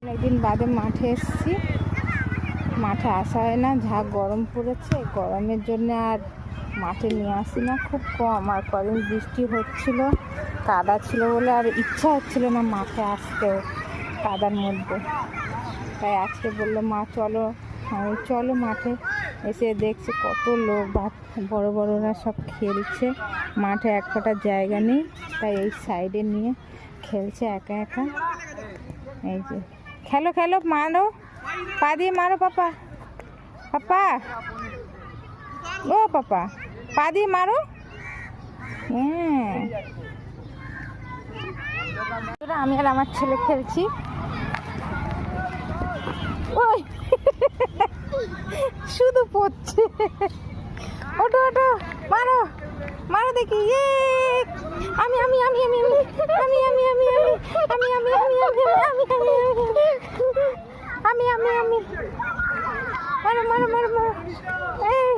অনেকদিন বাদে মাঠে এসেছি। মাঠে আসা হয় না, যা গরম পড়েছে, গরমের জন্য আর মাঠে নিয়ে আসি না, খুব কম। আর কদিন বৃষ্টি হচ্ছিল, কাদা ছিল বলে আর ইচ্ছা হচ্ছিল না মাঠে আসতেও কাদার মধ্যে। তাই আজকে বললো মা চলো, আমি চলো মাঠে। এসে দেখছি কত লোক, বড় বড়রা সব খেলছে। মাঠে এক ফোঁটা জায়গা নেই, তাই এই সাইডে নিয়ে খেলছে একা একা। এই যে খেলো খেলো, মারো, পা দিয়ে মারো পাপা, পাপা ও পাপা, পা দিয়ে মারো। হ্যাঁ, আমি আর আমার ছেলে খেলছি। ওই শুধু পড়ছে। ওঠো ওঠো, মারো মারো দেখি। ইয়ে, আমি আমি আমি আমি আমি আমি আমি আমি আমি আমি আমি আমি আমি আমি আমি মারো মারো মারো মারো। এই